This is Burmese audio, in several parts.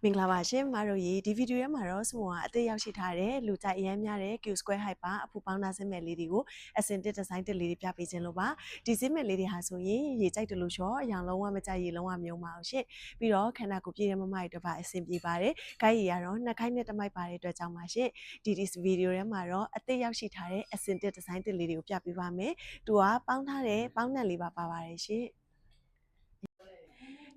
မင်္ဂလာပါရှင်မတို့ရေဒီဗီဒီယိုထဲမှာတော့စမွန်ကအသေးရောက်ရှိထားတဲ့လူကြိုက်အများများတဲ့ Q Square Hyper အဖူပေါင်းသားစင်မဲ့လေးတွေကိုအစင်တစ်ဒီဇိုင်းတစ်လေးတွေပြပေးခြင်းလို့ပါဒီစင်မဲ့လေးတွေဟာဆိုရင်ရေကြိုက်တယ်လို့ရှော့အရောင်လုံးဝမကြိုက်ရေလုံးဝမယုံပါအောင်ရှင်ပြီးတော့ခန္ဓာကိုယ်ပြည့်တဲ့မမတွေတော့ပါအစင်ပြေပါတယ်ကိုက်ရီကတော့နှစ်ခိုင်းနဲ့တမိုက်ပါတဲ့အတွက်ကြောင့်ပါရှင်ဒီဗီဒီယိုထဲမှာတော့အသေးရောက်ရှိထားတဲ့အစင်တစ်ဒီဇိုင်းတစ်လေးတွေကိုပြပေးပါမယ်သူကပေါင်းထားတဲ့ပေါင်းနံလေးပါပါတယ်ရှင်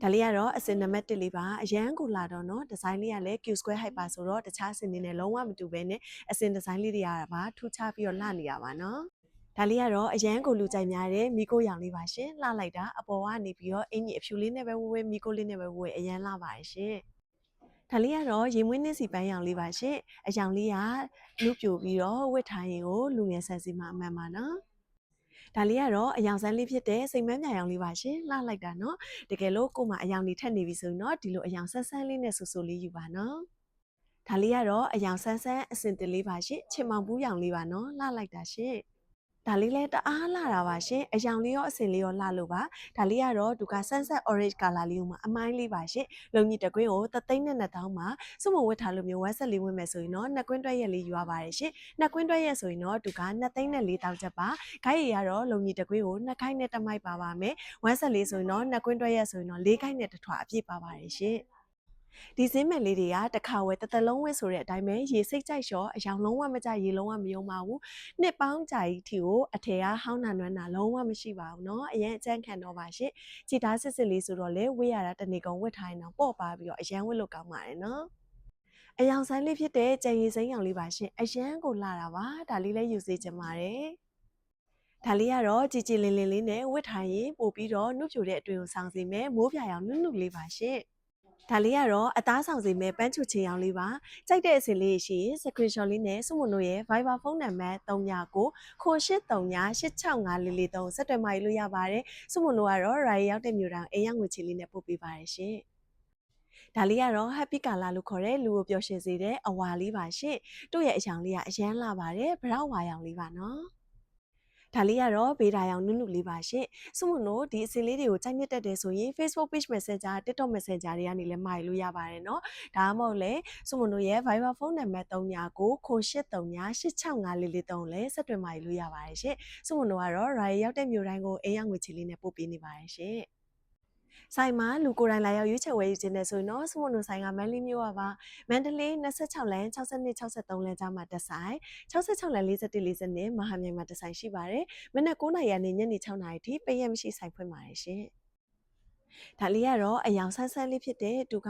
ဒါလေးကတော့အစင်နံပါတ်1လေးပါအရန်ကိုလာတော့เนาะဒီဇိုင်းလေးကလည်း Q Square Hyper ဆိုတော့တခြားအစင်တွေနဲ့လုံးဝမတူဘဲနဲ့အစင်ဒီဇိုင်းလေးတွေကပါထူးခြားပြီးတော့လှနေရပါเนาะဒါလေးကတော့အရန်ကိုလူကြိုက်များတဲ့မီကိုရောင်လေးပါရှင်လှလိုက်တာအပေါ်ကနေပြီးတော့အင်ကြီးအဖြူလေးနဲ့ပဲဝဲမီကိုလေးနဲ့ပဲဝဲအရန်လှပါတယ်ရှင်ဒါလေးကတော့ရေမွေးနှင်းစီပန်းရောင်လေးပါရှင်အရောင်လေးကလူပြိုပြီးတော့ဝတ်ထားရင်ကိုလူငယ်ဆန်စီမှာအမှန်ပါနော်ဒါလေးကတော့အယောင်ဆန်းလေးဖြစ်တဲ့စိတ်မန်းပြရောင်လေးပါရှင်လှလိုက်တာเนาะတကယ်လို့ကို့မှာအယောင်လေးထက်နေပြီဆိုရင်တော့ဒီလိုအယောင်ဆန်းဆန်းလေးနဲ့ဆူဆူလေးယူပါနော်ဒါလေးကတော့အယောင်ဆန်းဆန်းအစင်တလေးပါရှင်ချင်မောင်ဘူးရောင်လေးပါနော်လှလိုက်တာရှင်ဒါလေးလည်းတအားလှတာပါရှင်အယောင်လေးရောအစင်လေးရောလှလို့ပါဒါလေးကတော့ဒုက sunset orange color လေးကိုမှအမိုင်းလေးပါရှင်လုံကြီးတကွင်းကို3သိန်းနဲ့2000မှာစုမဝတ်ထားလို့မျိုးဝက်ဆက်လေးဝင်မယ်ဆိုရင်တော့နှစ်ကွင်းတွက်ရက်လေးယူရပါတယ်ရှင်နှစ်ကွင်းတွက်ရက်ဆိုရင်တော့ဒုက2သိန်းနဲ့4000ချက်ပါခိုက်ရကတော့လုံကြီးတကွင်းကို2ခိုက်နဲ့တမိုက်ပါပါမယ်ဝက်ဆက်လေးဆိုရင်တော့နှစ်ကွင်းတွက်ရက်ဆိုရင်တော့4ခိုက်နဲ့တထွာအပြည့်ပါပါတယ်ရှင်ဒီစင်းမဲ့လေးတွေကတစ်ခါဝဲတစ်လုံးဝဲဆိုတဲ့အတိုင်းပဲရေစိတ်ကြိုက်လျှော်အယောင်လုံးဝမကြရေလုံးဝမယုံပါဘူးနှစ်ပေါင်းကြာကြီးထီကိုအထည်ကဟောင်းနာနွမ်းတာလုံးဝမရှိပါဘူးเนาะအရင်အကျန်းခံတော့ပါရှင့်ခြေသားစစ်စစ်လေးဆိုတော့လေဝေးရတာတနေ့ကုန်ဝတ်ထားရင်တော့ပေါ့ပါပြီးတော့အရန်ဝတ်လို့ကောင်းပါတယ်เนาะအယောင်ဆိုင်လေးဖြစ်တဲ့ကြံရည်စိမ်းရောင်လေးပါရှင်အရန်ကိုလာတာပါဒါလေးလည်းယူစေချင်ပါတယ်ဒါလေးကတော့ကြည်ကြည်လင်လင်လေးနဲ့ဝတ်ထားရင်ပို့ပြီးတော့နှုတ်ပြိုတဲ့အတွင်ကိုဆောင်စီမယ်မိုးပြာရောင်နုနုလေးပါရှင်ဒါလေးကတော့အသားဆောင်စီမဲ့ပန်းချူချင်ရောင်လေးပါကြိုက်တဲ့အစီလေးရှိရင် screenshot လေးနဲ့စုမတို့ရဲ့ Viber ဖုန်းနံပါတ်39ကို83865443ဆက်သွယ်မှယူလို့ရပါတယ်စုမတို့ကတော့ Rai ရောက်တဲ့မြို့တောင်အိမ်ရောက်ငွေချေလေးနဲ့ပို့ပေးပါတယ်ရှင်ဒါလေးကတော့ Happy Color လို့ခေါ်တဲ့လူကိုပျော်ရွှင်စေတဲ့အဝါလေးပါရှင်တို့ရဲ့အရောင်လေးကအရန်လှပါတယ်ဗရောက်ဝါရောင်လေးပါနော်ဒါလေးကတော့ဘေးဒါရောင်နုနုလေးပါရှင်စုမတို့ဒီအစင်လေးတွေကိုကြိုက်နှစ်တက်တယ်ဆိုရင် Facebook Page Messenger TikTok Messenger တွေကနေလည်းမှာယူလို့ရပါတယ်เนาะဒါမှမဟုတ်လေစုမတို့ရဲ့ Viber ဖုန်းနံပါတ်3993865443လည်းဆက်သွယ်မှာယူလို့ရပါတယ်ရှင်စုမတို့ကတော့ Rai ရောက်တဲ့မြို့တိုင်းကိုအိမ်ရောက်ငွေချေလေးနဲ့ပို့ပေးနေပါတယ်ရှင်ဆိုင်မှာလူကိုယ်တိုင်လာရောက်ရွေးချယ်ဝယ်ယူခြင်းနဲ့ဆိုရင်တော့စမွန်နိုဆိုင်ကမန္တလေးမြို့ပါမန္တလေး26လမ်း62 63လမ်းကြားမှာတက်ဆိုင်66လမ်း41 40မဟာမြိုင်မှာတက်ဆိုင်ရှိပါတယ်မနက်9:00နာရီကနေညနေ6:00နာရီထိပိတ်ရက်မရှိဆိုင်ဖွင့်ပါတယ်ရှင်ဒါလေးကတော့အယောင်ဆန်းဆန်းလေးဖြစ်တဲ့သူက